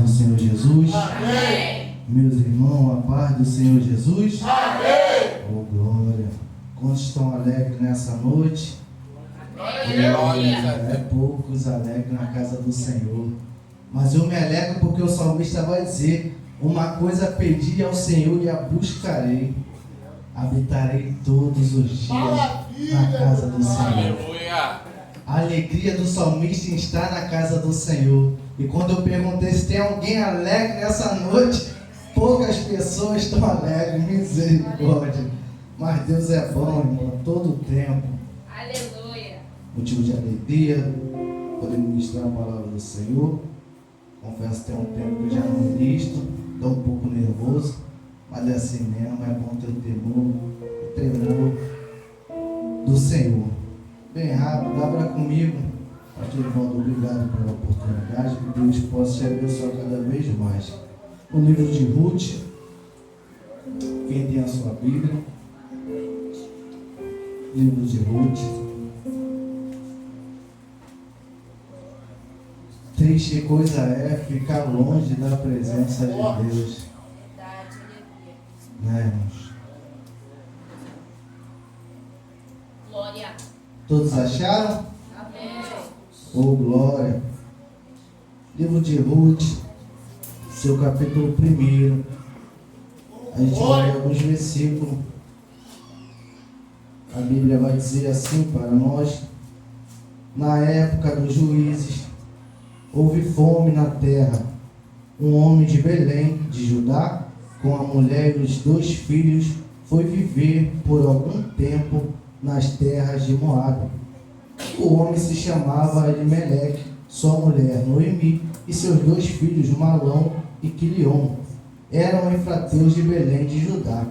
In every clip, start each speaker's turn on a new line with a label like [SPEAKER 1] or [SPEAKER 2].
[SPEAKER 1] do Senhor Jesus.
[SPEAKER 2] Amém.
[SPEAKER 1] Meus irmãos, a paz do Senhor Jesus.
[SPEAKER 2] Amém.
[SPEAKER 1] Oh, glória. Quantos estão alegres nessa noite? É poucos alegres na casa do Senhor. Mas eu me alegro porque o salmista vai dizer: uma coisa pedi ao Senhor e a buscarei. Habitarei todos os dias na casa do Senhor. A alegria do salmista está na casa do Senhor. E quando eu perguntei se tem alguém alegre nessa noite, poucas pessoas estão alegres, misericórdia. Mas Deus é bom, irmão, todo o tempo.
[SPEAKER 2] Aleluia.
[SPEAKER 1] Motivo de alegria, poder ministrar a palavra do Senhor. Confesso que tem um tempo que eu já não ministro, estou um pouco nervoso, mas é assim mesmo, é bom ter o temor do Senhor. Bem rápido, abra comigo. Pastor Ivaldo, obrigado pela oportunidade, que Deus possa te abençoar cada vez mais. O livro de Ruth, quem tem a sua Bíblia, livro de Ruth. Triste coisa é ficar longe da presença de Deus.
[SPEAKER 2] Verdade, aleluia.
[SPEAKER 1] Né, irmãos?
[SPEAKER 2] Glória.
[SPEAKER 1] Todos acharam?
[SPEAKER 2] Amém.
[SPEAKER 1] Oh, glória. Livro de Ruth, seu capítulo 1. A gente vai ler alguns versículos. A Bíblia vai dizer assim para nós: na época dos juízes, houve fome na terra. Um homem de Belém, de Judá, com a mulher e os 2 filhos, foi viver por algum tempo nas terras de Moabe. O homem se chamava Elimeleque, sua mulher Noemi e seus 2 filhos Malão e Quilion. Eram efrateus de Belém de Judá.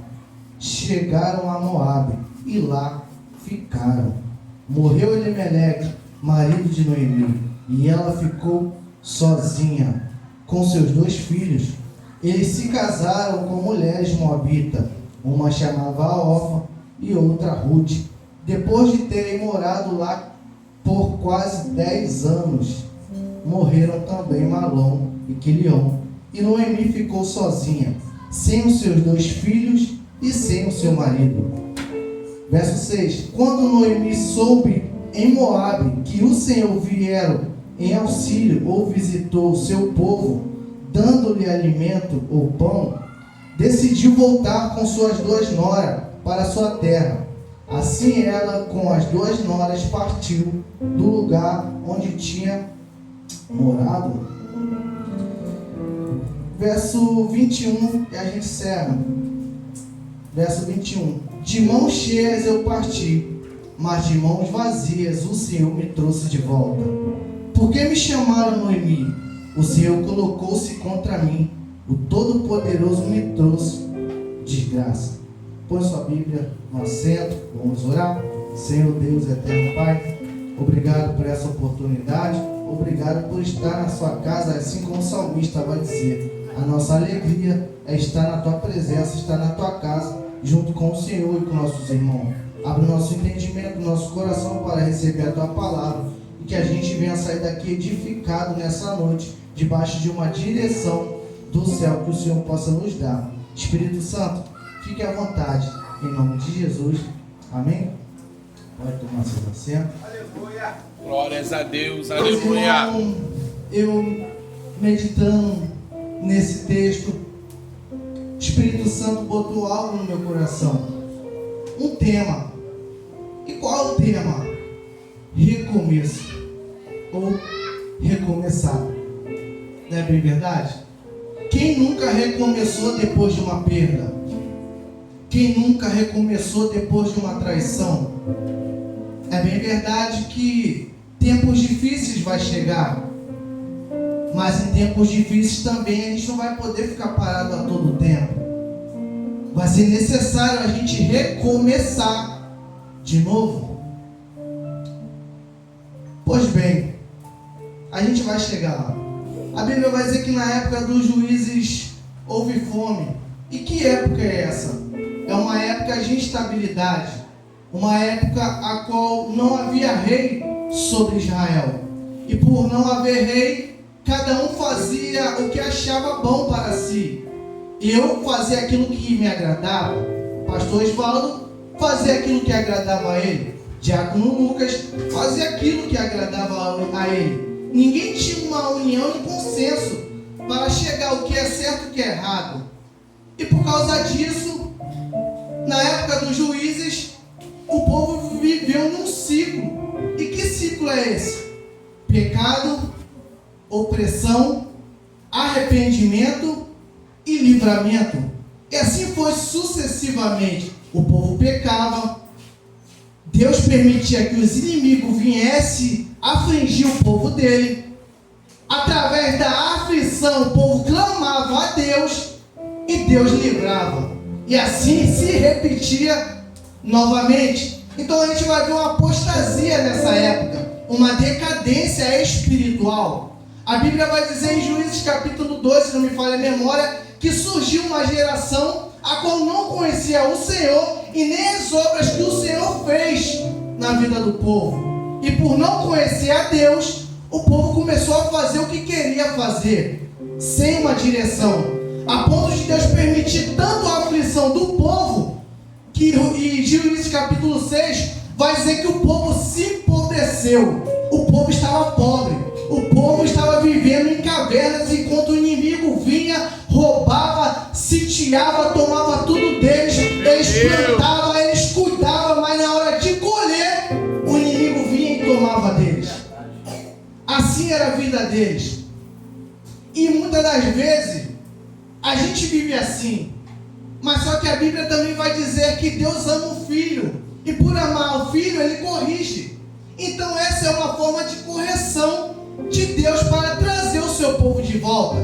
[SPEAKER 1] Chegaram a Moabe e lá ficaram. Morreu Elimeleque, marido de Noemi, e ela ficou sozinha com seus 2 filhos. Eles se casaram com mulheres moabitas, uma chamava Orfa e outra Ruth. Depois de terem morado lá por quase 10 anos, morreram também Malom e Quilion, e Noemi ficou sozinha, sem os seus 2 filhos e sem o seu marido. Verso 6: quando Noemi soube em Moabe que o Senhor vieram em auxílio ou visitou o seu povo, dando-lhe alimento ou pão, decidiu voltar com suas 2 noras para sua terra. Assim ela, com as 2 noras, partiu do lugar onde tinha morado. Verso 21, e a gente encerra. Verso 21: de mãos cheias eu parti, mas de mãos vazias o Senhor me trouxe de volta. Por que me chamaram Noemi? O Senhor colocou-se contra mim, o Todo-Poderoso me trouxe desgraça. Põe sua Bíblia no assento, vamos orar. Senhor Deus eterno Pai, obrigado por essa oportunidade, obrigado por estar na sua casa, assim como o salmista vai dizer: a nossa alegria é estar na tua presença, estar na tua casa, junto com o Senhor e com nossos irmãos. Abre o nosso entendimento, nosso coração para receber a tua palavra, e que a gente venha sair daqui edificado nessa noite, debaixo de uma direção do céu que o Senhor possa nos dar. Espírito Santo, fique à vontade, em nome de Jesus. Amém? Pode tomar seu assento.
[SPEAKER 3] Aleluia.
[SPEAKER 4] Glórias a Deus,
[SPEAKER 1] Pois,
[SPEAKER 4] aleluia.
[SPEAKER 1] irmão, eu meditando nesse texto, o Espírito Santo botou algo no meu coração. Um tema. E qual é o tema? Recomeço. Ou recomeçar. Não é bem verdade? Quem nunca recomeçou depois de uma perda? Quem nunca recomeçou depois de uma traição? É bem verdade que tempos difíceis vai chegar, mas em tempos difíceis também a gente não vai poder ficar parado a todo tempo. Vai ser necessário a gente recomeçar de novo. Pois bem, a gente vai chegar lá. A Bíblia vai dizer que na época dos juízes houve fome. E que época é essa? É uma época de instabilidade, uma época a qual não havia rei sobre Israel. E por não haver rei, cada um fazia o que achava bom para si. Eu fazia aquilo que me agradava. O pastor Osvaldo fazia aquilo que agradava a ele. Diácono Lucas fazia aquilo que agradava a ele. Ninguém tinha uma união e consenso para chegar ao que é certo e o que é errado. E por causa disso, na época dos juízes, o povo viveu num ciclo. E que ciclo é esse? Pecado, opressão, arrependimento e livramento. E assim foi sucessivamente. O povo pecava, Deus permitia que os inimigos viessem afligir o povo dele. Através da aflição, o povo clamava a Deus e Deus livrava. E assim se repetia novamente. Então a gente vai ver uma apostasia nessa época, uma decadência espiritual. A Bíblia vai dizer em Juízes capítulo 2, se não me falha a memória, que surgiu uma geração a qual não conhecia o Senhor e nem as obras que o Senhor fez na vida do povo. E por não conhecer a Deus, o povo começou a fazer o que queria fazer, sem uma direção, a ponto de Deus permitir tanto a aflição do povo, que em Juízes capítulo 6 vai dizer que o povo se empobreceu. O povo estava pobre, o povo estava vivendo em cavernas, enquanto o inimigo vinha, roubava, sitiava, tomava tudo deles. Eles plantavam, eles cuidavam, mas na hora de colher, o inimigo vinha e tomava deles. Assim era a vida deles. E muitas das vezes a gente vive assim. Mas só que a Bíblia também vai dizer que Deus ama o filho. E por amar o filho, ele corrige. Então essa é uma forma de correção de Deus para trazer o seu povo de volta.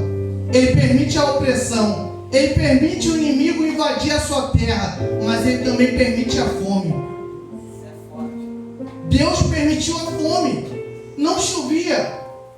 [SPEAKER 1] Ele permite a opressão. Ele permite o inimigo invadir a sua terra. Mas ele também permite a fome. Deus permitiu a fome. Não chovia.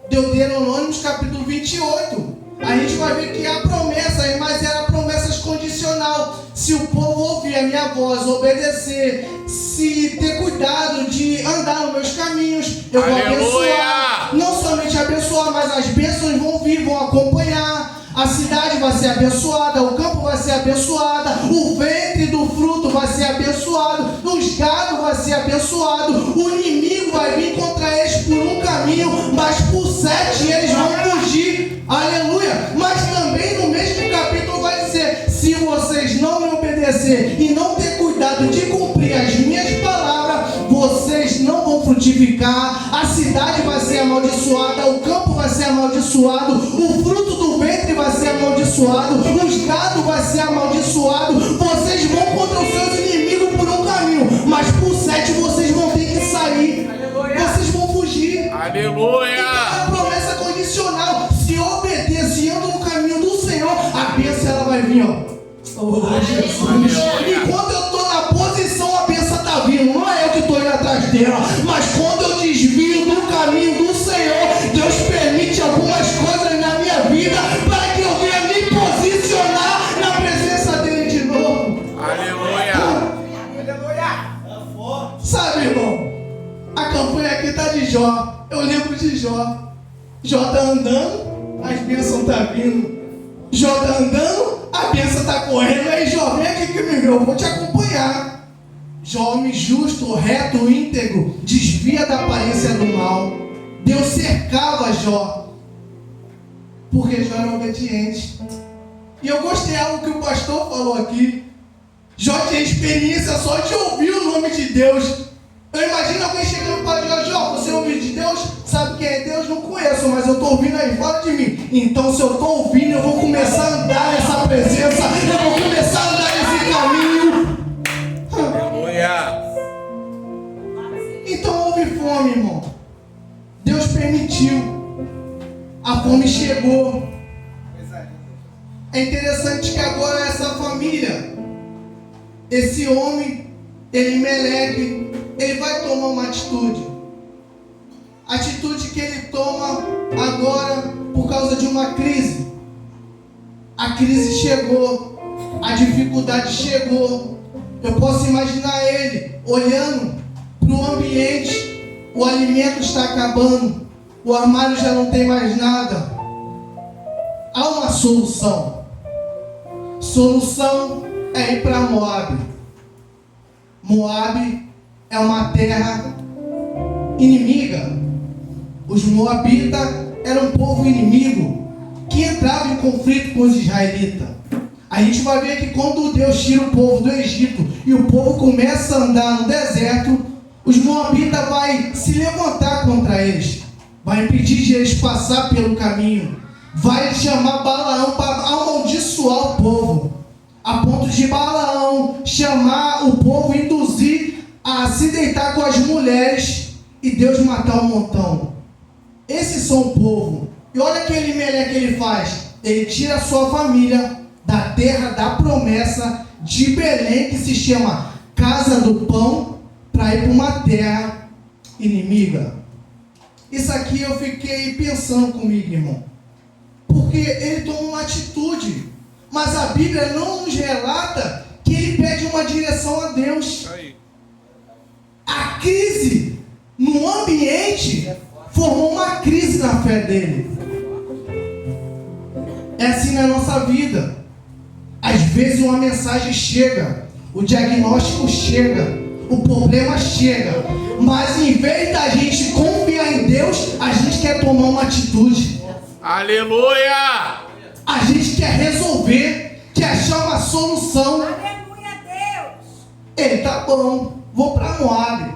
[SPEAKER 1] Deuteronômio capítulo 28. A gente vai ver que há promessa, mas era promessas condicional. Se o povo ouvir a minha voz, obedecer, se ter cuidado de andar nos meus caminhos, eu vou abençoar. Não somente abençoar, mas as bênçãos vão vir, vão acompanhar. A cidade vai ser abençoada, o campo vai ser abençoado, o ventre do fruto vai ser abençoado, os gados vai ser abençoado, o inimigo vai vir contra eles por um caminho, mas por 7 eles vão fugir. Aleluia! Mas também no mesmo capítulo vai dizer: se vocês não me obedecer e não ter cuidado de cumprir as minhas palavras, vocês não vão frutificar, a cidade vai ser amaldiçoada, o campo vai ser amaldiçoado, o fruto do ventre vai ser amaldiçoado, os gados vai ser amaldiçoado. Vocês vão contra os seus inimigos por um caminho, mas por 7 vocês vão ter que sair. Aleluia. Vocês vão fugir.
[SPEAKER 3] Aleluia!
[SPEAKER 1] Então é a promessa condicional. Se eu obedeço e ando no caminho do Senhor, a bênção ela vai vir, ó. Oh, Jesus. Enquanto eu estou na posição, a bênção está vindo. Não é eu que estou indo atrás dela, mas quando eu desvio do caminho do Senhor, Deus permite algumas coisas na minha vida para que eu venha me posicionar na presença dele de novo.
[SPEAKER 3] Aleluia!
[SPEAKER 1] Aleluia! Sabe, irmão, a campanha aqui está de Jó. Eu lembro de Jó. Jó está andando, as bênçãos estão vindo. Jó está andando, a bênção está correndo. Aí Jó, vem aqui comigo, eu vou te acompanhar. Jó, homem justo, reto, íntegro, desvia da aparência do mal. Deus cercava Jó, porque Jó era obediente. E eu gostei algo que o pastor falou aqui. Jó tinha experiência só de ouvir o nome de Deus. Eu imagino alguém chegando para Jó: Jó, você ouviu de Deus? Sabe quem é Deus? Não conheço, mas eu estou ouvindo aí, fala de mim. Então se eu estou ouvindo, eu vou começar a andar nessa presença, eu vou começar a andar nesse caminho.
[SPEAKER 3] Aleluia!
[SPEAKER 1] Então houve fome, irmão. Deus permitiu. A fome chegou. É interessante que agora essa família, esse homem, Elimeleque, ele vai tomar uma atitude. A atitude que ele toma agora por causa de uma crise. A crise chegou, a dificuldade chegou. Eu posso imaginar ele olhando para o ambiente, o alimento está acabando, o armário já não tem mais nada. Há uma solução. Solução é ir para Moabe. Moabe é uma terra inimiga. Os moabitas eram um povo inimigo que entrava em conflito com os israelitas. A gente vai ver que quando Deus tira o povo do Egito e o povo começa a andar no deserto, os moabitas vão se levantar contra eles, vai impedir de eles passar pelo caminho, vai chamar Balaão para amaldiçoar o povo, a ponto de Balaão chamar o povo, induzir a se deitar com as mulheres e Deus matar um montão. Esses são o povo. E olha que ele faz. Ele tira a sua família da terra da promessa de Belém, que se chama Casa do Pão, para ir para uma terra inimiga. Isso aqui eu fiquei pensando comigo, irmão, porque ele tomou uma atitude, mas a Bíblia não nos relata que ele pede uma direção a Deus. A crise no ambiente formou uma crise na fé dele. É assim na nossa vida. Às vezes uma mensagem chega, o diagnóstico chega, o problema chega, mas em vez da gente confiar em Deus, a gente quer tomar uma atitude.
[SPEAKER 3] Aleluia!
[SPEAKER 1] A gente quer resolver, quer achar uma solução.
[SPEAKER 4] Aleluia, Deus!
[SPEAKER 1] Ei, tá bom, vou para Moabe,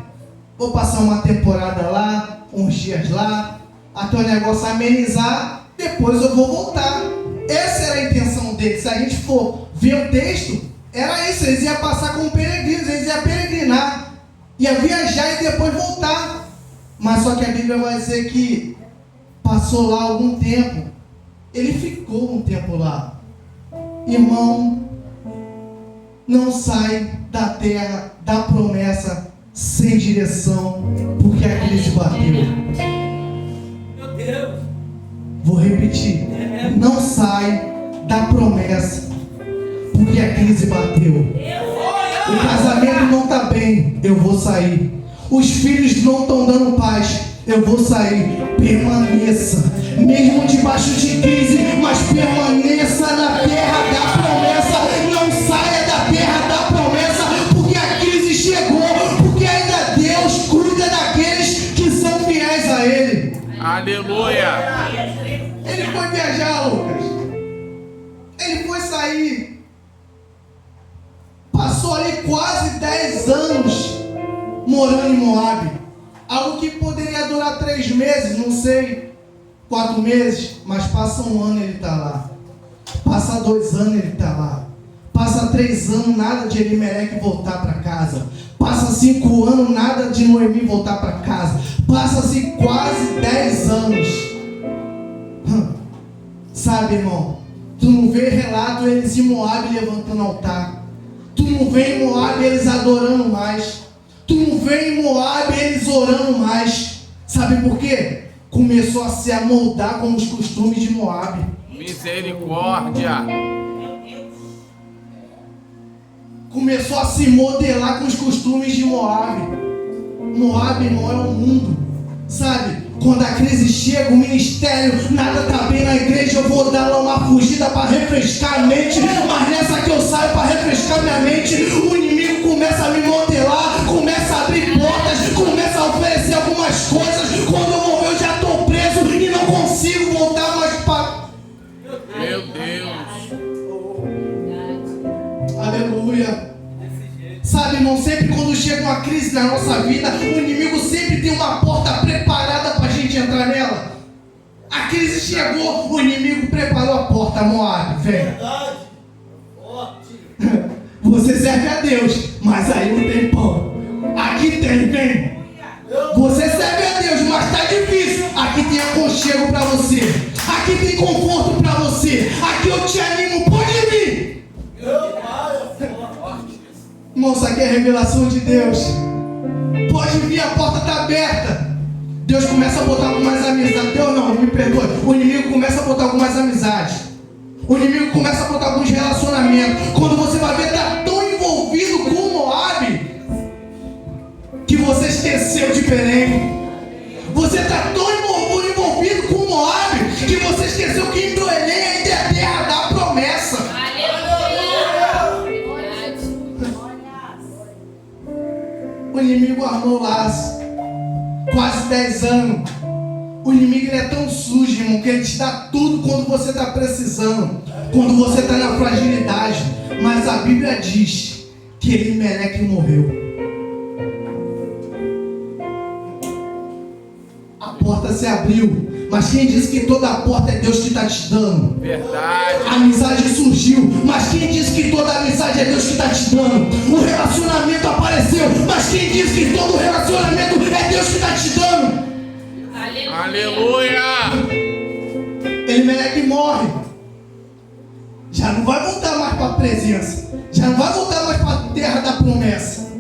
[SPEAKER 1] vou passar uma temporada lá, uns dias lá, até o negócio amenizar, depois eu vou voltar. Essa era a intenção deles. Se a gente for ver o texto, era isso, eles iam passar como peregrinos, eles iam peregrinar, iam viajar e depois voltar. Mas só que a Bíblia vai dizer que passou lá algum tempo, ele ficou um tempo lá. Irmão, não sai da terra da promessa sem direção, porque a crise bateu.
[SPEAKER 4] Meu Deus!
[SPEAKER 1] Vou repetir, não sai da promessa, porque a crise bateu. O casamento não está bem, eu vou sair. Os filhos não estão dando paz, eu vou sair. Permaneça, mesmo debaixo de crise, mas permaneça na terra da promessa. Não saia da terra da promessa, porque a crise chegou, porque ainda Deus cuida daqueles que são fiéis a Ele.
[SPEAKER 3] Aleluia!
[SPEAKER 1] Ele foi viajar, Lucas. Ele foi sair. Passou ali quase 10 anos morando em Moabe. Algo que poderia durar 3 meses, não sei, 4 meses, mas passa 1 ano ele está lá. Passa 2 anos ele está lá. Passa 3 anos, nada de Elimeleque voltar para casa. Passa 5 anos, nada de Noemi voltar para casa. Passa-se quase 10 anos. Sabe, irmão, tu não vê relato eles em Moabe levantando altar. Tu não vê em Moabe eles adorando mais. Tu não vê em Moabe eles orando mais. Sabe por quê? Começou a se amoldar com os costumes de Moabe.
[SPEAKER 3] Misericórdia!
[SPEAKER 1] Começou a se modelar com os costumes de Moabe. Moabe, irmão, é o mundo. Sabe? Quando a crise chega, o ministério, nada está bem na igreja, eu vou dar lá uma fugida para refrescar a mente, mas nessa que eu saio para refrescar minha mente, o inimigo começa a me modelar, começa a abrir portas, começa a oferecer algumas coisas. Quando eu vou ver, eu já estou preso e não consigo voltar mais para...
[SPEAKER 3] Meu Deus!
[SPEAKER 1] Aleluia! Sabe, irmão, sempre quando chega uma crise na nossa vida, o inimigo sempre tem uma porta preparada para a gente entrar nela. A crise chegou, o inimigo preparou a porta. Moabe, vem. Você serve a Deus, mas aí não tem pão. Aqui tem, vem. Você serve a Deus, mas está difícil. Aqui tem aconchego para você. Aqui tem conforto para você. Aqui eu te animo, pode vir. Irmão, isso aqui é a revelação de Deus. Pode vir, a porta está aberta. Deus começa a botar algumas amizades. Deus não, me perdoe. O inimigo começa a botar algumas amizades. O inimigo começa a botar alguns relacionamentos. Quando você vai ver, está tão envolvido com Moabe que você esqueceu de Belém. Você está tão envolvido 10 anos. O inimigo ele é tão sujo, irmão, que ele te dá tudo quando você está precisando, quando você está na fragilidade. Mas a Bíblia diz que Elimeleque morreu. A porta se abriu, mas quem disse que toda a porta é Deus que está te dando?
[SPEAKER 3] Verdade.
[SPEAKER 1] A amizade surgiu, mas quem disse que toda amizade é Deus que está te dando? O relacionamento apareceu, mas quem disse que todo relacionamento é Deus que está te dando?
[SPEAKER 3] Aleluia.
[SPEAKER 1] Elimeleque morre. Já não vai voltar mais para a presença. Já não vai voltar mais para a terra da promessa.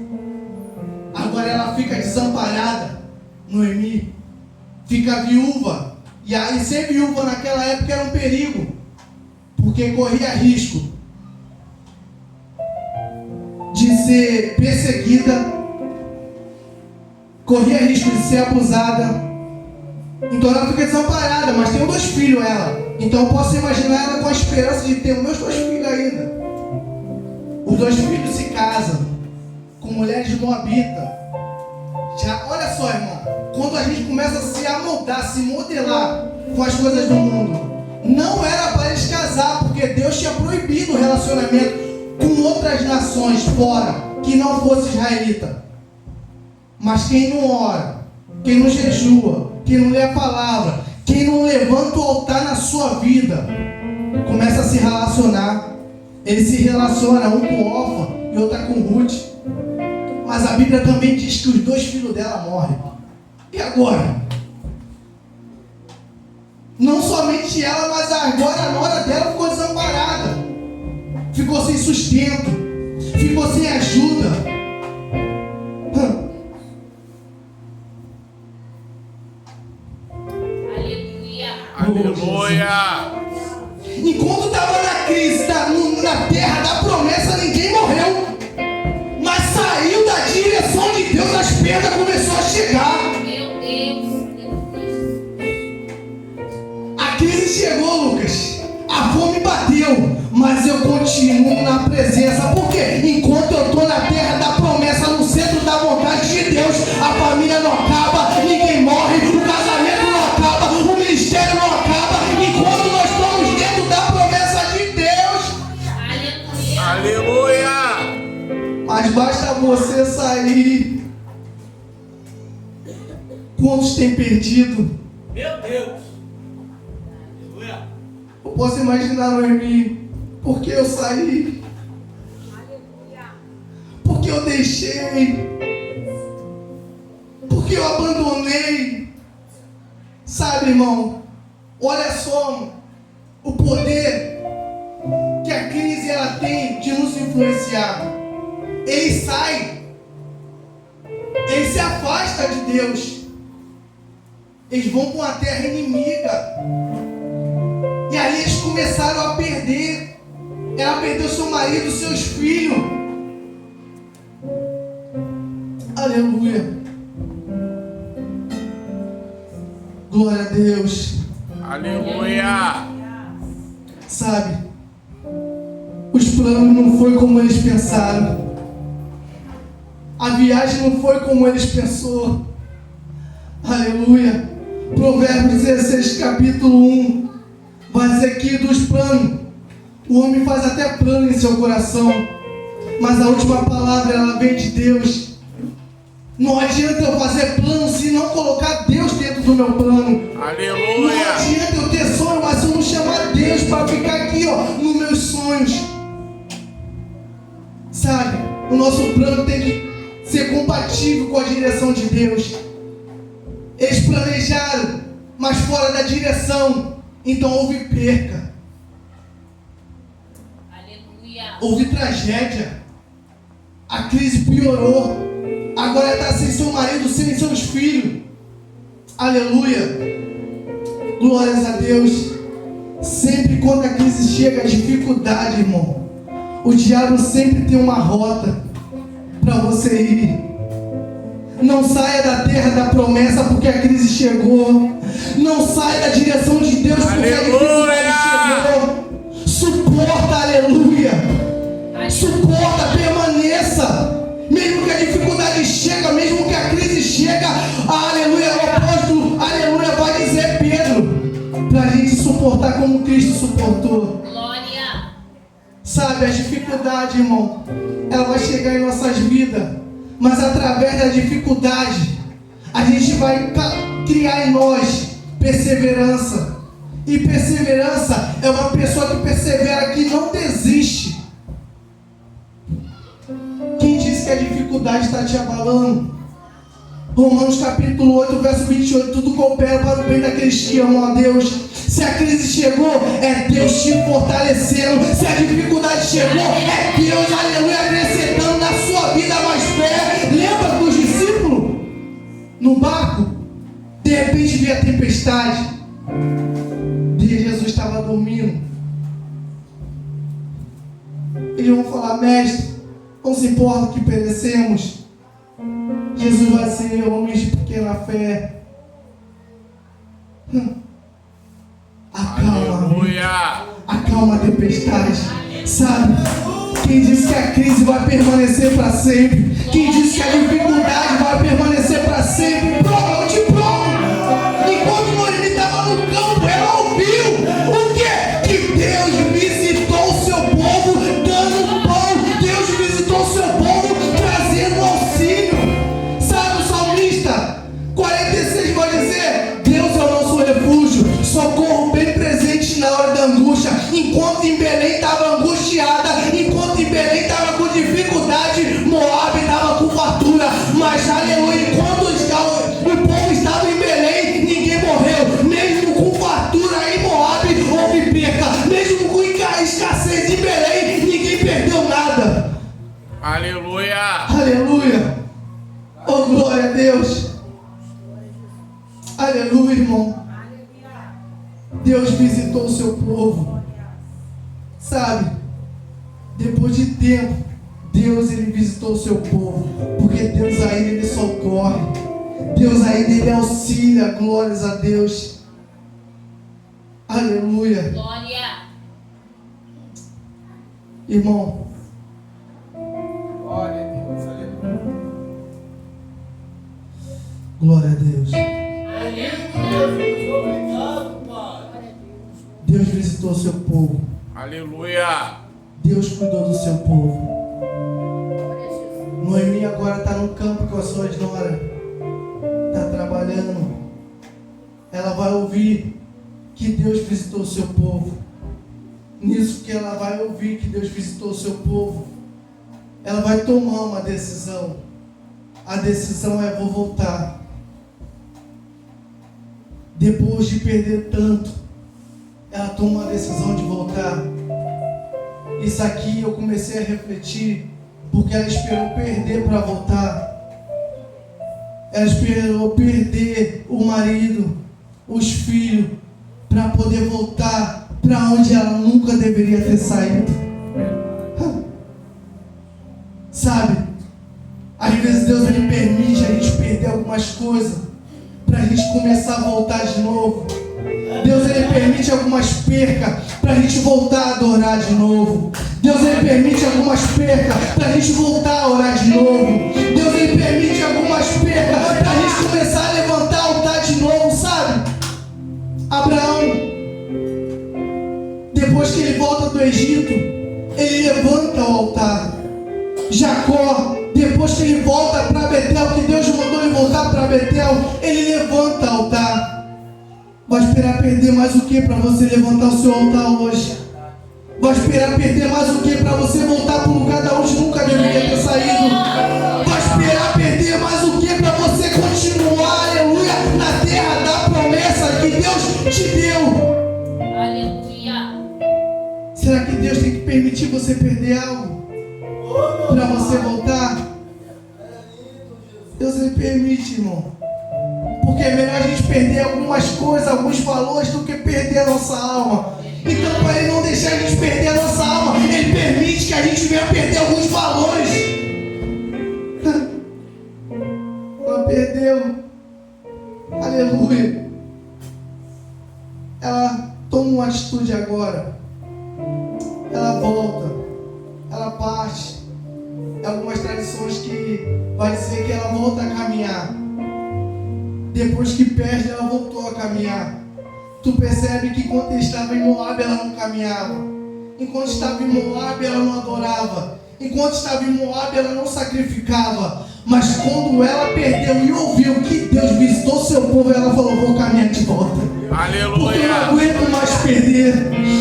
[SPEAKER 1] Agora ela fica desamparada. Noemi fica viúva. E aí ser viúva naquela época era um perigo, porque corria risco de ser perseguida, corria risco de ser abusada. Então ela fica desamparada, mas tem 2 filhos ela. Então eu posso imaginar ela com a esperança de ter os meus 2 filhos ainda. Os 2 filhos se casam com mulheres de Moabita. Já, olha só, irmão, quando a gente começa a se amoldar, se modelar com as coisas do mundo, não era para eles casar, porque Deus tinha proibido o relacionamento com outras nações fora, que não fosse israelita. Mas quem não ora, quem não jejua, quem não lê a palavra, quem não levanta o altar na sua vida, começa a se relacionar. Ele se relaciona um com Orfa e outra com Ruth. Mas a Bíblia também diz que os 2 filhos dela morrem. E agora? Não somente ela, mas agora a nora dela ficou desamparada. Ficou sem sustento. Ficou sem ajuda.
[SPEAKER 3] Aleluia.
[SPEAKER 1] Enquanto estava na crise, na terra da promessa, ninguém morreu. Mas saiu da direção de Deus, as perdas começaram a chegar.
[SPEAKER 2] Meu Deus.
[SPEAKER 1] A crise chegou, Lucas. A fome bateu. Mas eu continuo na presença. Por quê? Enquanto eu estou na terra da promessa, no centro da vontade de Deus, a família não acaba, ninguém morre, o casamento não acaba, o ministério não acaba. Enquanto nós estamos dentro da promessa de Deus.
[SPEAKER 3] Aleluia.
[SPEAKER 1] Mas basta você sair. Quantos têm perdido?
[SPEAKER 4] Meu Deus. Aleluia.
[SPEAKER 1] Eu posso imaginar, Noemi, porque eu saí,
[SPEAKER 4] Aleluia.
[SPEAKER 1] porque eu deixei, porque eu abandonei. Sabe, irmão, olha só o poder que a crise ela tem de nos influenciar. Ele sai, ele se afasta de Deus. Eles vão para uma terra inimiga. E aí eles começaram a perder. Ela perdeu seu marido, seus filhos. Aleluia. Glória a Deus.
[SPEAKER 3] Aleluia.
[SPEAKER 1] Sabe, os planos não foi como eles pensaram. A viagem não foi como eles pensou. Aleluia. Provérbios 16, capítulo 1. Vai dizer que dos planos, o homem faz até plano em seu coração, mas a última palavra ela vem de Deus. Não adianta eu fazer plano se não colocar Deus dentro do meu plano. Não
[SPEAKER 3] Aleluia.
[SPEAKER 1] adianta eu ter sonho, mas se eu não chamar Deus para ficar aqui, ó, nos meus sonhos. Sabe, o nosso plano tem que ser compatível com a direção de Deus. Eles planejaram, mas fora da direção, então houve perca,
[SPEAKER 2] Aleluia.
[SPEAKER 1] houve tragédia, a crise piorou, agora está sem seu marido, sem seus filhos. Aleluia, glórias a Deus. Sempre quando a crise chega, a dificuldade, irmão, o diabo sempre tem uma rota para você ir. Não saia da terra da promessa porque a crise chegou. Não saia da direção de Deus porque a dificuldade chegou. Suporta, aleluia. Suporta, permaneça. Mesmo que a dificuldade chega, mesmo que a crise chega, aleluia, suportar como Cristo suportou.
[SPEAKER 2] Glória.
[SPEAKER 1] Sabe, a dificuldade, irmão, ela vai chegar em nossas vidas, mas através da dificuldade, a gente vai criar em nós perseverança. E perseverança é uma pessoa que persevera, que não desiste. Quem disse que a dificuldade está te abalando? Romanos capítulo 8, verso 28, tudo coopera para o bem daqueles que amam a Deus. Se a crise chegou, é Deus te fortalecendo. Se a dificuldade chegou, é Deus, aleluia, acrescentando na sua vida mais fé. Lembra dos discípulos? No barco, de repente veio a tempestade. E Jesus estava dormindo. Eles vão falar: mestre, não se importa que perecemos. Jesus vai ser homens de pequena fé. Acalma a tempestade. Sabe? Quem disse que a crise vai permanecer para sempre? Quem disse que a dificuldade vai permanecer para sempre? Prova de prova. Enquanto Noemi estava no campo, ela ouviu o quê? Que Deus visitou o seu povo dando pão. Deus visitou o seu povo trazendo auxílio. Sabe, o salmista 46 vai dizer: Deus é o nosso refúgio, socorro bem presente na hora da angústia. Enquanto em Belém estava angustiada, enquanto em Belém estava com dificuldade, Moabe estava com fartura. Mas aleluia, enquanto o povo estava em Belém, ninguém morreu. Mesmo com fartura em Moabe, houve perca. Mesmo com escassez em Belém, ninguém perdeu nada.
[SPEAKER 3] Aleluia.
[SPEAKER 1] Aleluia. Oh, glória a Deus. Aleluia, irmão. Deus visitou o seu povo. Sabe? Depois de tempo, Deus, ele visitou o seu povo. Porque Deus ainda, ele socorre. Deus ainda, ele auxilia. Glórias a Deus. Aleluia.
[SPEAKER 2] Glória.
[SPEAKER 1] Irmão,
[SPEAKER 4] Glória a Deus, aleluia.
[SPEAKER 1] glória a Deus.
[SPEAKER 4] Obrigado, Pai.
[SPEAKER 1] Deus visitou o seu povo.
[SPEAKER 3] Aleluia.
[SPEAKER 1] Deus cuidou do seu povo. Noemi agora está no campo com as suas noras. Está trabalhando. Ela vai ouvir que Deus visitou o seu povo. Nisso que ela vai ouvir que Deus visitou o seu povo, ela vai tomar uma decisão. A decisão é: vou voltar. Depois de perder tanto, ela toma a decisão de voltar. Isso aqui eu comecei a refletir, porque ela esperou perder para voltar. Ela esperou perder o marido, os filhos, para poder voltar para onde ela nunca deveria ter saído. Sabe? Às vezes Deus, ele permite a gente perder algumas coisas para a gente começar a voltar de novo. Deus, ele permite algumas percas para a gente voltar a adorar de novo. Deus, ele permite algumas percas para a gente voltar a orar de novo. Deus, ele permite algumas percas para a gente começar a levantar altar de novo, sabe? Abraão, depois que ele volta do Egito, ele levanta o altar. Jacó, depois que ele volta para Betel, que Deus mandou ele voltar para Betel, ele levanta o altar. Vai esperar perder mais o que para você levantar o seu altar hoje? Vai esperar perder mais o que para você voltar para um lugar da onde nunca deveria ter saído? Vai esperar perder mais o que para você continuar, aleluia, na terra da promessa que Deus te deu?
[SPEAKER 2] Aleluia.
[SPEAKER 1] Será que Deus tem que permitir você perder algo para você voltar? Deus, ele permite, irmão. Porque é melhor a gente perder algumas coisas, alguns valores, do que perder a nossa alma. Então, para ele não deixar a gente perder a nossa alma, ele permite que a gente venha perder alguns valores. Ela perdeu. Aleluia. Ela toma uma atitude agora. Ela volta. Ela parte. Algumas tradições que vai dizer que ela volta a caminhar. Depois que perde, ela voltou a caminhar. Tu percebe que enquanto ele estava em Moabe, ela não caminhava. Enquanto estava em Moabe, ela não adorava. Enquanto estava em Moabe, ela não sacrificava. Mas quando ela perdeu e ouviu que Deus visitou seu povo, ela falou: vou caminhar de volta.
[SPEAKER 3] Aleluia.
[SPEAKER 1] Porque eu não aguento mais perder.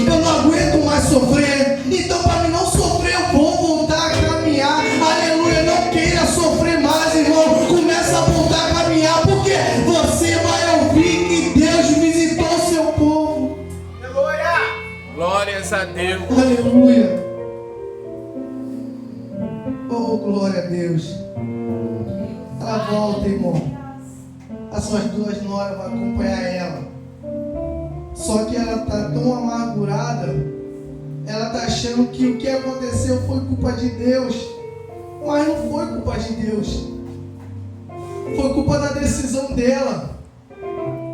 [SPEAKER 1] Eu não aguento mais sofrer. Então, para mim não sofrer, eu vou voltar a caminhar. Aleluia. Não queira sofrer mais, irmão. Começa a voltar a caminhar. Porque você vai ouvir que Deus visitou seu povo.
[SPEAKER 4] Aleluia.
[SPEAKER 3] Glórias a Deus.
[SPEAKER 1] Aleluia. Oh, glória a Deus. Ela volta, irmão. As suas duas noras vão acompanhar ela. Só que ela está tão amargurada. Ela está achando que o que aconteceu foi culpa de Deus. Mas não foi culpa de Deus. Foi culpa da decisão dela.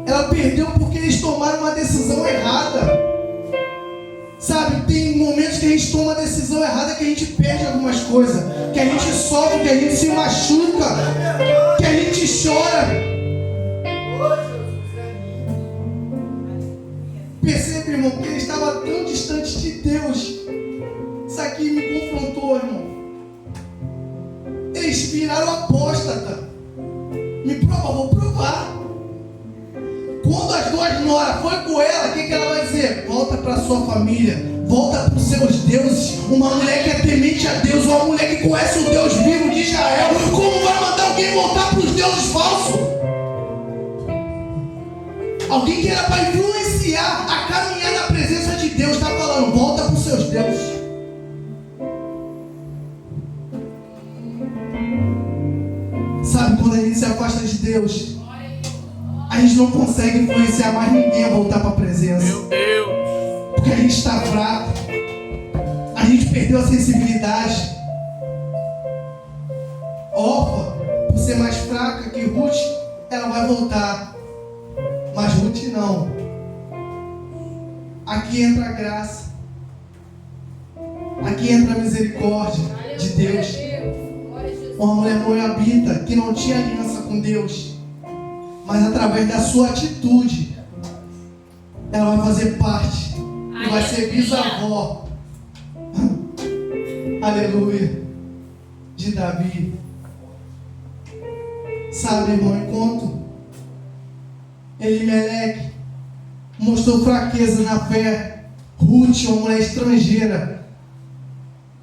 [SPEAKER 1] Ela perdeu porque eles tomaram uma decisão errada. Sabe, tem momentos que a gente toma a decisão errada, que a gente perde algumas coisas, que a gente sofre, que a gente se machuca, que a gente chora. Percebe, irmão, que ele estava tão distante de Deus. Isso aqui me confrontou, irmão. Eles viraram apóstata. Me prova, vou provar. Quando as duas noras foi com ela, o que ela vai dizer? Volta para sua família, volta para os seus deuses. Uma mulher que é temente a Deus, uma mulher que conhece o Deus vivo de Israel, como vai mandar alguém voltar para os deuses falsos? Alguém que era para influenciar a caminhar na presença de Deus, está falando: volta para os seus deuses. Sabe, quando a gente se afasta de Deus, a gente não consegue influenciar mais ninguém a voltar para a presença.
[SPEAKER 3] Meu Deus.
[SPEAKER 1] Porque a gente está fraco. A gente perdeu a sensibilidade. Orfa, por ser mais fraca que Ruth, ela vai voltar. Mas Ruth não. Aqui entra a graça. Aqui entra a misericórdia de Deus. Uma mulher moabita que não tinha aliança com Deus, mas através da sua atitude, ela vai fazer parte e vai ser bisavó, aleluia, de Davi. Sabe, irmão, enquanto Elimeleque mostrou fraqueza na fé, Ruth, uma mulher estrangeira,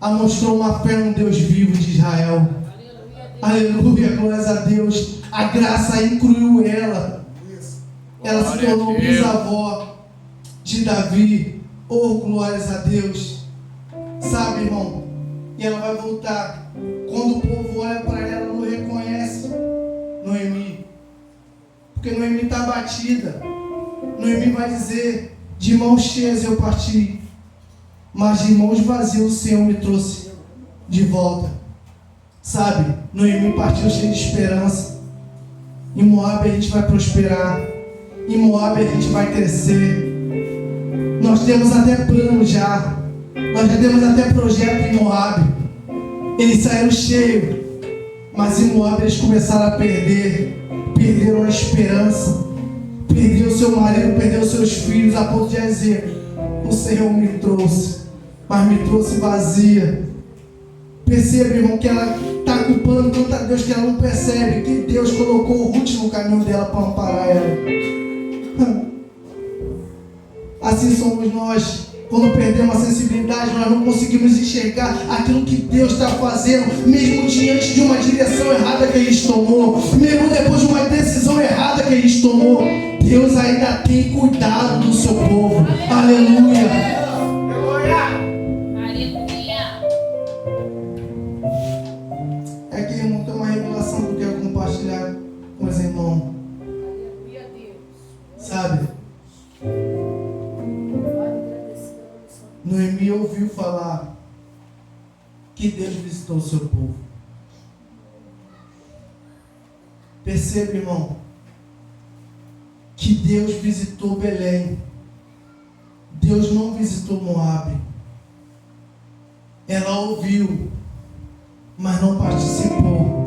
[SPEAKER 1] mostrou uma fé no Deus vivo de Israel. Aleluia, glórias a Deus. A graça incluiu ela. Ela se tornou bisavó de Davi. Oh, glórias a Deus. Sabe, irmão? E ela vai voltar. Quando o povo olha para ela, não reconhece Noemi. Porque Noemi está abatida. Noemi vai dizer: de mãos cheias eu parti, mas de mãos vazias o Senhor me trouxe de volta. Sabe, Noemi partiu cheio de esperança. Em Moabe a gente vai prosperar. Em Moabe a gente vai crescer. Nós temos até plano já. Nós já temos até projeto em Moabe. Eles saíram cheios, mas em Moabe eles começaram a perder. Perderam a esperança. Perderam o seu marido, perderam os seus filhos, a ponto de dizer: o Senhor me trouxe, mas me trouxe vazia. Perceba, irmão, que ela está culpando tanto a Deus que ela não percebe que Deus colocou o Ruth no caminho dela para amparar ela. Assim somos nós. Quando perdemos a sensibilidade, nós não conseguimos enxergar aquilo que Deus está fazendo, mesmo diante de uma direção errada que a gente tomou, mesmo depois de uma decisão errada que a gente tomou. Deus ainda tem cuidado do seu povo. Aleluia. Com os irmãos, sabe? Noemi ouviu falar que Deus visitou o seu povo. Perceba, irmão, que Deus visitou Belém. Deus não visitou Moabe. Ela ouviu, mas não participou.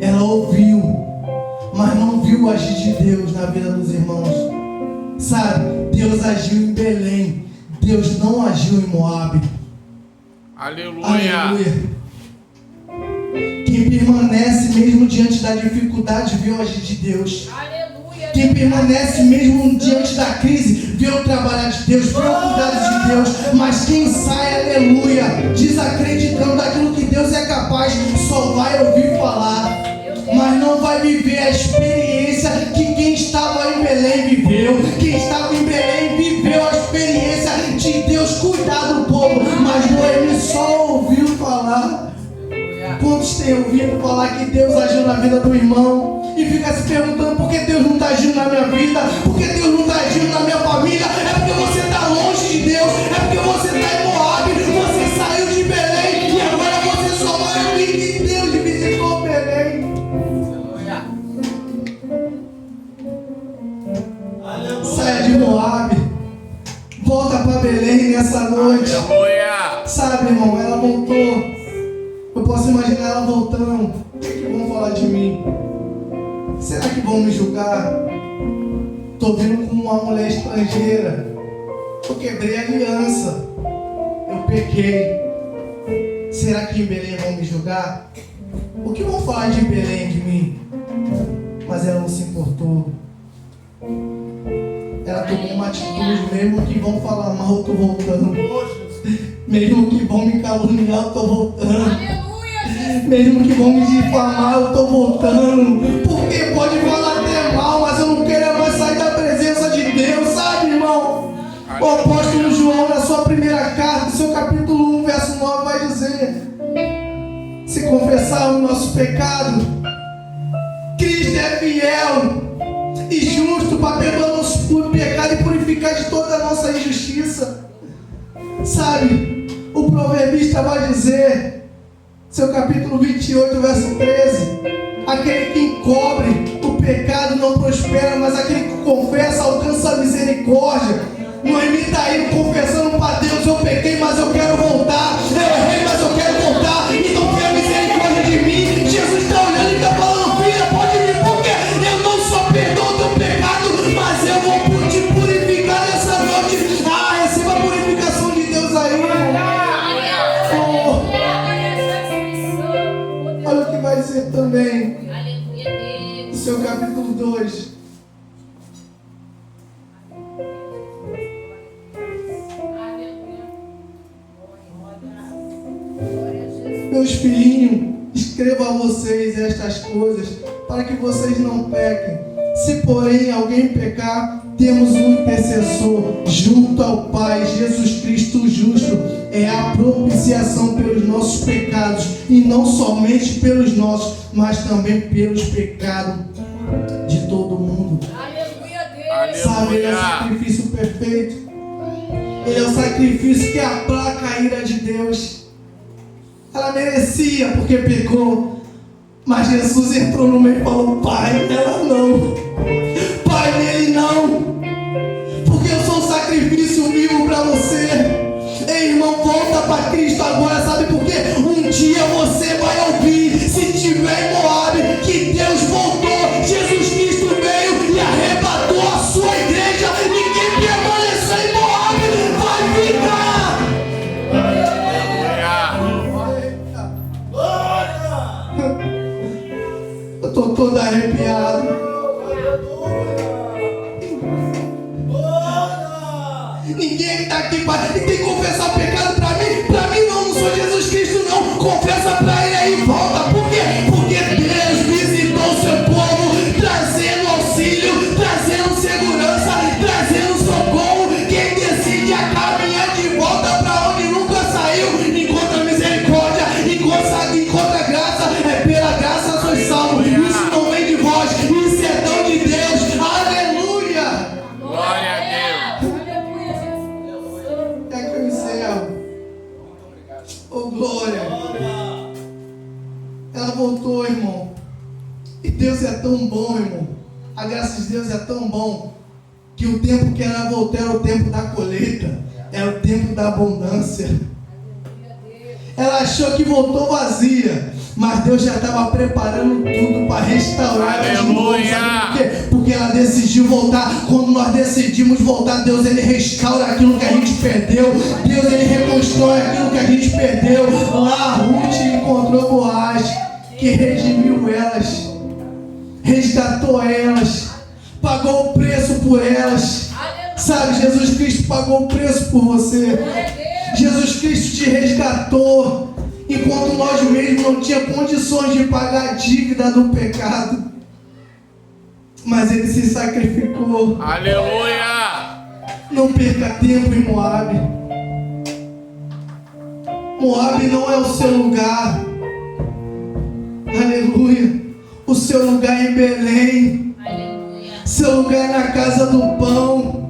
[SPEAKER 1] Ela ouviu, mas não viu o agir de Deus na vida dos irmãos. Sabe, Deus agiu em Belém, Deus não agiu em Moabe.
[SPEAKER 3] Aleluia.
[SPEAKER 1] Quem permanece mesmo diante da dificuldade vê o agir de Deus. Quem permanece mesmo diante da crise vê o trabalhar de Deus, vê o cuidado de Deus. Mas quem sai, aleluia, desacreditando daquilo que Deus é capaz, só vai ouvir falar, mas não vai viver a experiência que quem estava em Belém viveu. Quem estava em Belém viveu a experiência de Deus cuidar do povo, mas Noemi só ouviu falar. Quantos têm ouvido falar que Deus agiu na vida do irmão e fica se perguntando por que Deus não está agindo na minha vida, por que Deus não está agindo na minha família? É porque você está longe de Deus, é porque você está em Moabe, você saiu de Belém e agora você só vai ouvir que Deus visitou Belém. Saia de Moabe, volta para Belém nessa noite.
[SPEAKER 3] Aleluia.
[SPEAKER 1] Sabe, irmão, ela voltou. Eu posso imaginar ela voltando. O que vão falar de mim? Será que vão me julgar? Estou vindo com uma mulher estrangeira. Eu quebrei a aliança. Eu pequei. Será que em Belém vão me julgar? O que vão falar de Belém de mim? Mas ela não se importou. Ela tomou uma atitude, mesmo que vão falar mal, eu estou voltando. Mesmo que vão me caluniar, eu estou voltando. Mesmo que vão me difamar, eu estou voltando. Porque pode falar até mal, mas eu não quero mais sair da presença de Deus, sabe, irmão? O apóstolo João, na sua primeira carta, seu capítulo 1, verso 9, vai dizer: se confessar o nosso pecado, Cristo é fiel e justo para perdoar nosso pecado e purificar de toda a nossa injustiça. Sabe, o proverbista vai dizer, seu capítulo 28, verso 13: aquele que encobre o pecado não prospera, mas aquele que confessa alcança a misericórdia. Noemi está aí confessando para Deus: eu pequei, mas eu quero voltar. Eu errei, mas eu quero voltar. Então tenha misericórdia de mim. Jesus está olhando e está falando: filha, pode vir, porque eu não só perdoo o teu pecado, mas eu vou te purificar nessa noite. Ah, receba a purificação de Deus aí, olha o que vai dizer também, no seu capítulo 2. Meus filhinhos, escrevo a vocês estas coisas para que vocês não pequem. Se porém alguém pecar, temos um intercessor junto ao Pai, Jesus Cristo justo. É a propiciação pelos nossos pecados, e não somente pelos nossos, mas também pelos pecados de todo mundo. Sabe, ele é o sacrifício perfeito. Ele é o sacrifício que aplaca a ira de Deus. Ela merecia porque pecou, mas Jesus entrou no meio e falou: Pai, ela não, Pai, nele não, porque eu sou um sacrifício vivo para você. Ei, irmão, volta para Cristo agora, sabe por quê? Um dia você vai ouvir, se tiver em Moabe, que Deus voltou, Jesus Cristo veio e arrebatou a sua igreja, e quem permanecer em Moabe vai ficar. Eu estou todo arrepiado. Ninguém está aqui para... E tem que confessar pecado para mim? Para mim não sou Jesus Cristo não. Confessa para ele aí e volta. Por quê? Porque Deus visitou o seu povo, trazendo auxílio, trazendo segurança, trazendo socorro. Quem decide a caminhar de volta para onde nunca saiu, encontra misericórdia, encontra graça. É pela graça sois salvos. Isso não vem de vós, isso é dom de Deus. Aleluia!
[SPEAKER 3] Glória a Deus.
[SPEAKER 1] É que eu encerro. Oh, glória! Ela voltou, irmão. E Deus é tão bom, irmão. A graça de Deus é tão bom que o tempo que ela voltou era o tempo da colheita, era o tempo da abundância. Ela achou que voltou vazia, Mas Deus já estava preparando tudo para restaurar ela de novo. Sabe por quê? Porque ela decidiu voltar. Quando nós decidimos voltar, Deus ele restaura aquilo que a gente perdeu. Deus ele reconstrói aquilo que a gente perdeu. Lá Ruth encontrou Boaz, que redimiu elas, resgatou elas, pagou o preço por elas. Sabe, Jesus Cristo pagou o preço por você. Jesus Cristo te resgatou enquanto nós mesmos não tínhamos condições de pagar a dívida do pecado. Mas ele se sacrificou.
[SPEAKER 3] Aleluia!
[SPEAKER 1] Não perca tempo em Moabe. Moabe não é o seu lugar. Aleluia. O seu lugar é em Belém.
[SPEAKER 2] Aleluia.
[SPEAKER 1] Seu lugar é na casa do pão.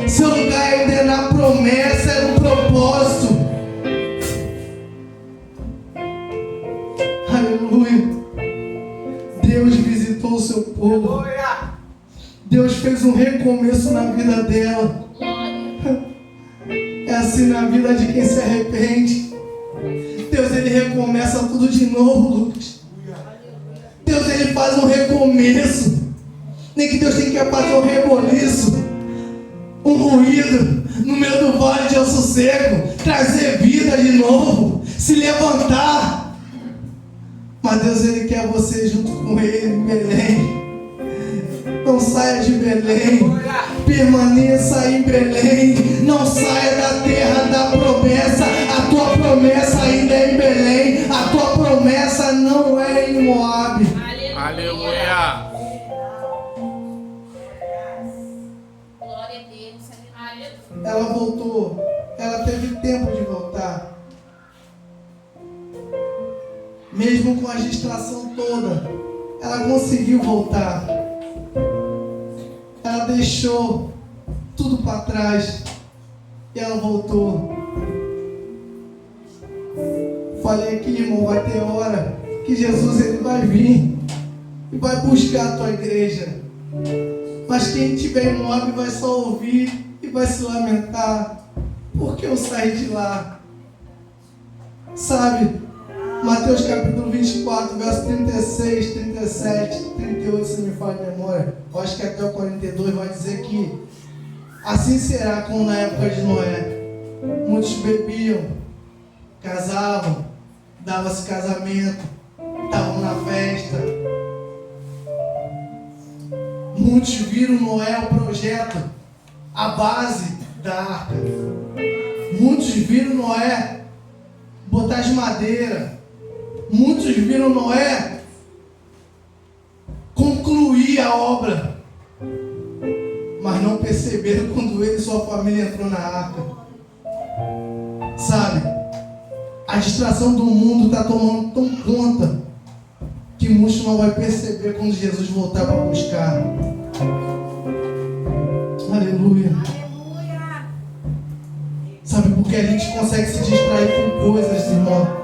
[SPEAKER 1] Seu lugar ainda é na promessa, é no propósito. Aleluia. Deus visitou o seu povo. Deus fez um recomeço na vida dela. É assim na vida de quem se arrepende. Deus ele recomeça tudo de novo, Lucas. Deus ele faz um recomeço. Nem que Deus tenha que fazer um reboliço, um ruído no meio do vale de El Sossego, trazer vida de novo, se levantar. Mas Deus ele quer você junto com ele em Belém. Não saia de Belém, permaneça em Belém. Não saia da terra da promessa. A tua promessa ainda é em Belém. A tua promessa não é em Moabe.
[SPEAKER 3] Aleluia!
[SPEAKER 2] Glória a Deus. Aleluia.
[SPEAKER 1] Ela voltou, ela teve tempo de voltar. Mesmo com a distração toda, ela conseguiu voltar. Ela deixou tudo para trás e ela voltou. Falei aqui, irmão, vai ter hora que Jesus ele vai vir e vai buscar a tua igreja. Mas quem estiver em Moabe vai só ouvir e vai se lamentar. Porque eu saí de lá. Sabe? Mateus capítulo 24, verso 36, 37, 38, se me falha a memória. Eu acho que até o 42 vai dizer que assim será como na época de Noé. Muitos bebiam, casavam, dava-se casamento, estavam na festa. Muitos viram Noé o projeto, a base da arca. Muitos viram Noé botar de madeira. Muitos viram Noé concluir a obra, mas não perceberam quando ele e sua família entrou na arca. Sabe, a distração do mundo está tomando tão conta que muitos não vai perceber quando Jesus voltar para buscar. Aleluia. Sabe por que a gente consegue se distrair com coisas, irmão?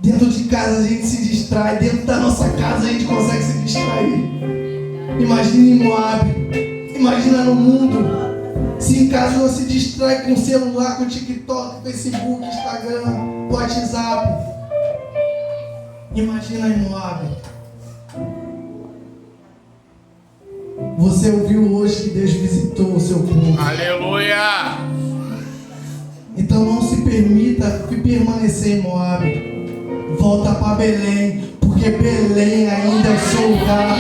[SPEAKER 1] Dentro de casa a gente se distrai, dentro da nossa casa a gente consegue se distrair. Imagina em Moabe, imagina no mundo. Se em casa você se distrai com o celular, com o TikTok, Facebook, Instagram, WhatsApp. Imagina em Moabe. Você ouviu hoje que Deus visitou o seu povo.
[SPEAKER 3] Aleluia!
[SPEAKER 1] Então não se permita permanecer em Moabe. Volta para Belém, porque Belém ainda é o seu lugar.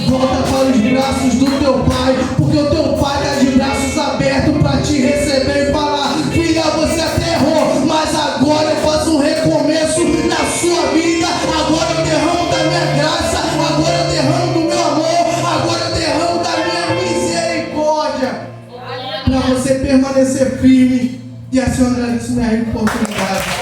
[SPEAKER 1] Volta para os braços do teu pai, porque o teu pai está de braços abertos para te receber e falar: filha, você até errou, mas agora eu faço um recomeço na sua vida. Agora eu derramo da minha graça, agora eu derramo do meu amor, agora eu derramo da minha misericórdia, para você permanecer firme. E a senhora agradeço minha oportunidade.